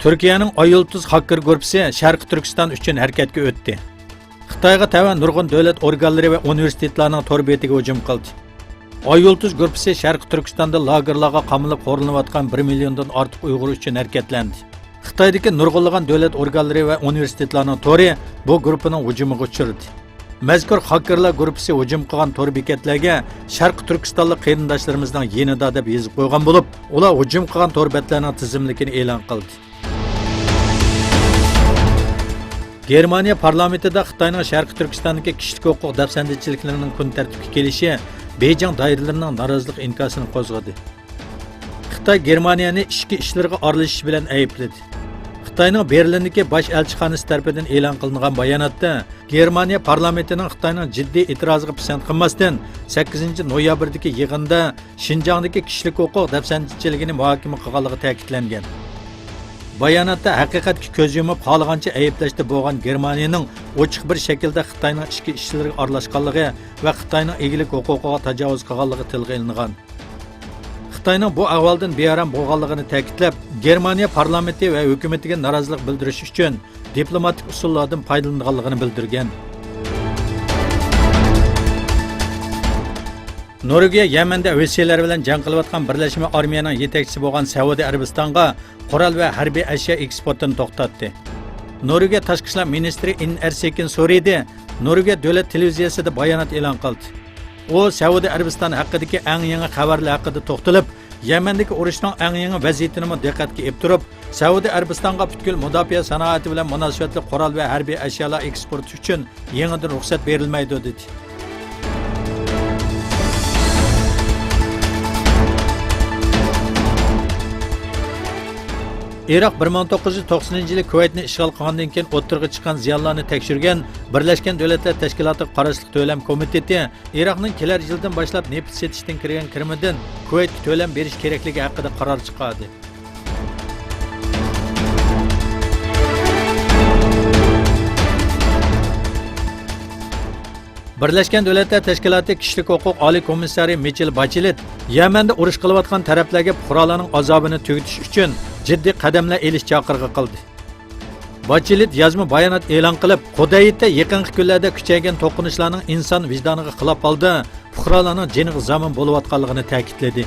Türkiye'nin Ayıltuz Hakkır Gruppasi Şarkı Türkistan üçün harekatga o'tdi. Xitoyga tavan nurg'un davlat organlari va universitetlarning tor betiga hujum qildi. Ayıltuz Gruppasi Şarkı Türkistan'da lagerlarga qamalib qo'rilayotgan 1 milliondan ortiq Uyg'ur üçün harakatlandi. Xitoydagi nurg'unlagan davlat organlari va universitetlarning tori bu guruhning hujumiga uchirdi. Mazkur hakkerlar guruhi hujum qilgan tor bekatlarga Sharq Turkistonlik qarindoshlarimizning yenida deb yozib qo'ygan bo'lib, ular hujum qilgan tor betlarning tizimligini e'lon qildi. Germaniya parlamentida Xitoyning Sharq Turkistondagi kishilik huquq dafsandichiliklarining kun tartibga kelishi Beijing doiralarining norozilik inkosini qo'zg'adi. Xitoy Germaniyani ichki ishlariga aralashish bilan aybladi. Xitoyning Berlindagi bosh elchixonasi tomonidan e'lon qilingan bayonotda Germaniya parlamentining Xitoyning jiddiy e'tiroziga pisand qilmasdan 8-noyabrdagi yig'inda Xinjiangdagi kishilik huquq dafsandichiligini muhokama qilganligi ta'kidlangan. Bayonotda haqiqatga ko'z yumib xohlagancha ayblashda bo'lgan Germaniyaning ochiq bir shaklda Xitoyning ichki ishlariga aralashganligi va Xitoyning egilik huquqiga tajovuz qilganligi tilga ilingan. Xitoyning bu ahvoldan bearam bo'lganligini ta'kidlab, Germaniya parlamenti va hukumatiga norozilik bildirish uchun diplomatik usullardan foydalanganligini bildirgan. Norvegiya Yamanda Huseylar bilan jang qilayotgan birlashma armiyaning yetakchisi bo'lgan Saudiya Arabistonga qurol va harbiy ashyo eksportini to'xtatdi. Norvegiya tashqi ishlar ministri In Ersekin Soridi Norvegiya davlat televiziyasida bayonot e'lon qildi. U Saudiya Arabistoni haqidagi eng yangi xabarlar haqida to'xtalib, Yamandagi urushning eng yangi vaziyatini diqqatga olib turib, Saudiya Arabistonga butkul mudofaa sanoati bilan munosabatli qurol va harbiy ashyolar eksporti uchun yangidan ruxsat berilmaydi dedi. Iroq 1990-yili Kuvaytni ishg'ol qilgandan keyin o'tirg'i chiqqan ziyonlarni tekshirgan Birlashgan Davlatlar Tashkilotiga qarashli to'lam komiteti Iroqning kelar yildan boshlab neft setishdan kirgan kirimidan Kuvaytga to'lam berish kerakligi haqida qaror chiqardi. Birlashgan Davlatlar Tashkiloti kishilik huquq oliy komissari Michel Bachelet Yamanda urush qilayotgan taraflarga fuqarolarning azobini tugutish uchun jiddiy qadamlar elish chaqirig'i qildi. Bachelet yozma bayonot e'lon qilib, Xudayitda yaqinqi kunlarda kuchaygan to'qinishlarning inson vijdoniga xilof holda fuqarolarning jiniga zamin bo'layotganligini ta'kidladi.